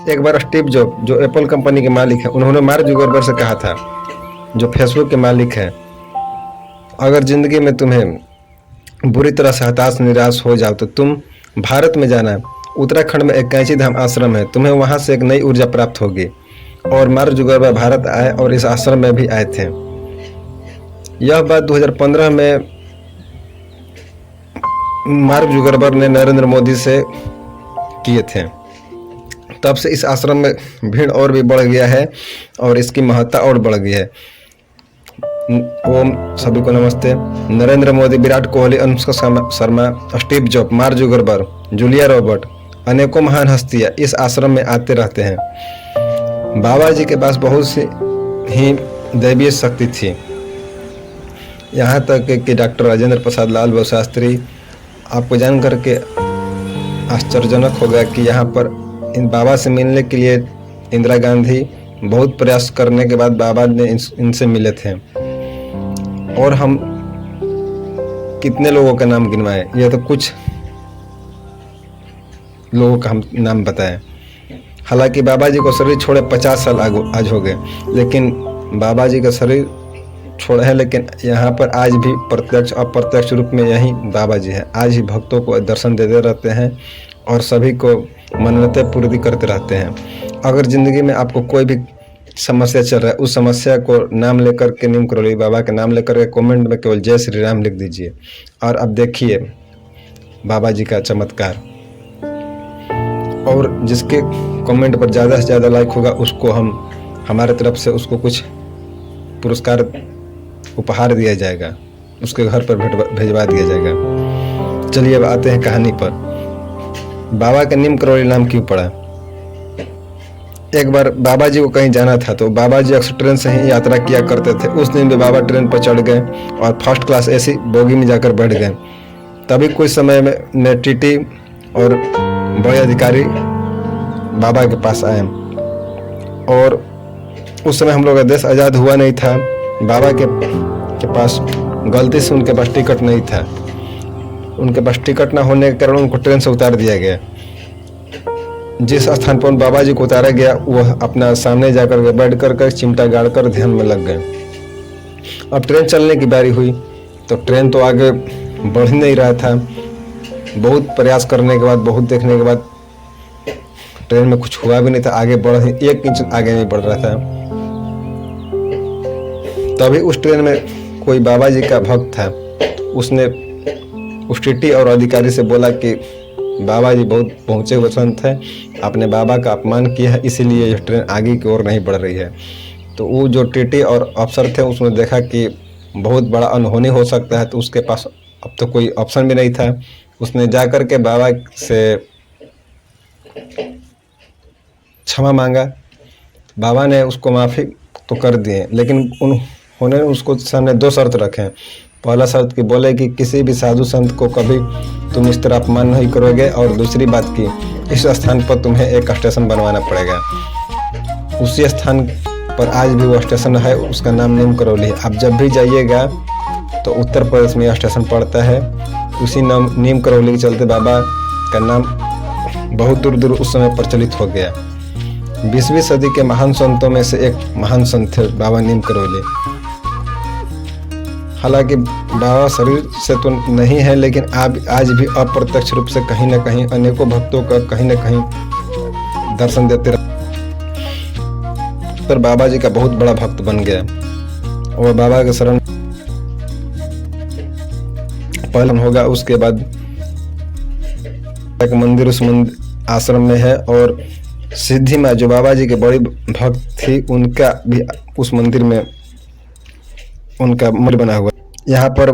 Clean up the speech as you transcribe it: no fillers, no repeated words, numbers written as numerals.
एक बार Steve job जो Apple company के मालिक है, उन्होंने मार्क जुकरबर्ग से कहा था, जो फेसबुक के मालिक है, अगर जिंदगी में तुम्हें बुरी तरह से हताश निराश हो जाओ तो तुम भारत में जाना। उत्तराखंड में एक कैंची धाम आश्रम है, तुम्हें वहां से एक नई ऊर्जा प्राप्त होगी। और मार्क जुकरबर्ग भारत आए और इस आश्रम में भी आए थे। यह बात 2015 में मार्क जुकरबर्ग ने नरेंद्र मोदी से किए थे। तब से इस आश्रम में भीड़ और भी बढ़ गया है और इसकी महत्ता और बढ़ गई है। ओम सभी को नमस्ते। Narendra Modi, Virat Kohli, Anushka Sharma, Steve job, mark Zuckerberg, Julia Robert, अनेकों महान हस्तियां इस आश्रम में आते रहते हैं। बाबा जी के पास बहुत सी ही दैवीय शक्ति थी, यहाँ तक कि डॉक्टर राजेंद्र प्रसाद लाल बहादुर शास्त्री, आपको जान करके आश्चर्यजनक होगा कि यहाँ पर इन बाबा से मिलने के लिए इंदिरा गांधी बहुत प्रयास करने के बाद बाबा ने इनसे मिले थे। और हम कितने लोगों का नाम गिनवाएं, ये तो कुछ लोगों का हम नाम बताएं। हालांकि बाबा जी को शरीर छोड़े 50 साल आज हो गए, लेकिन बाबा जी का शरीर छोड़ा है, लेकिन यहाँ पर आज भी प्रत्यक्ष अप्रत्यक्ष रूप में यही बाबा जी हैं। आज ही भक्तों को दर्शन देते रहते हैं और सभी को मन्नतें पूरी करते रहते हैं। अगर जिंदगी में आपको कोई भी समस्या चल रहा है, उस समस्या को नाम लेकर के, नीम करोली बाबा के नाम लेकर के कमेंट में केवल जय श्री राम लिख दीजिए और अब देखिए बाबा जी का चमत्कार। और जिसके कमेंट पर ज़्यादा से ज़्यादा लाइक होगा उसको हम हमारे तरफ से उसको कुछ पुरस्कार उपहार दिया जाएगा, उसके घर पर भेजवा दिया जाएगा। चलिए अब आते हैं कहानी पर। बाबा का नीम करोली नाम क्यों पड़ा? एक बार बाबा जी को कहीं जाना था, तो बाबा जी अक्सर ट्रेन से ही यात्रा किया करते थे। उस दिन भी बाबा ट्रेन पर चढ़ गए और फर्स्ट क्लास एसी बोगी में जाकर बैठ गए। तभी कुछ समय में टीटी और बड़े अधिकारी बाबा के पास आए और उस समय हम लोग का देश आज़ाद हुआ नहीं था। बाबा के पास गलती से उनके पास टिकट नहीं था। उनके पास टिकट ना होने के कारण उनको ट्रेन से उतार दिया गया। जिस स्थान पर बाबा जी को उतारा गया वह अपना सामने जाकर के बैठ कर चिमटा गाड़ कर ध्यान में लग गए। अब ट्रेन चलने की बारी हुई तो ट्रेन तो आगे बढ़ ही नहीं रहा था। बहुत प्रयास करने के बाद, बहुत देखने के बाद ट्रेन में कुछ हुआ भी नहीं था, आगे बढ़ ही 1 इंच आगे नहीं बढ़ रहा था। तभी उस ट्रेन में कोई बाबा जी का भक्त था, उसने उस टीटी और अधिकारी से बोला कि बाबा जी बहुत पहुँचे हुए संत हैं, आपने बाबा का अपमान किया है, इसीलिए यह ट्रेन आगे की ओर नहीं बढ़ रही है। तो वो जो टीटी और अफसर थे उसने देखा कि बहुत बड़ा अनहोनी हो सकता है, तो उसके पास अब तो कोई ऑप्शन भी नहीं था। उसने जा कर के बाबा से क्षमा मांगा। बाबा ने उसको माफ़ी तो कर दिए, लेकिन उन्होंने उसको सामने 2 शर्त रखे। पहला शर्त की बोले कि किसी भी साधु संत को कभी तुम इस तरह अपमान नहीं करोगे, और दूसरी बात की इस स्थान पर तुम्हें एक स्टेशन बनवाना पड़ेगा। उसी स्थान पर आज भी वो स्टेशन है, उसका नाम नीम करोली है। आप जब भी जाइएगा तो उत्तर प्रदेश में यह स्टेशन पड़ता है। उसी नाम नीम करोली के चलते बाबा का नाम बहुत दूर दूर उस समय प्रचलित हो गया। 20वीं सदी के महान संतों में से एक महान संत थे बाबा नीम करोली। हालांकि बाबा शरीर से तो नहीं है, लेकिन आज भी अप्रत्यक्ष रूप से कहीं न कहीं अनेकों भक्तों का कहीं न कहीं दर्शन देते रहते। पर बाबा जी का बहुत बड़ा भक्त बन गया और बाबा के शरण पहले होगा। उसके बाद एक मंदिर उस आश्रम में है, और सिद्धि माँ जो बाबा जी के बड़ी भक्त थी, उनका भी उस मंदिर में उनका मंदिर बना हुआ। यहाँ पर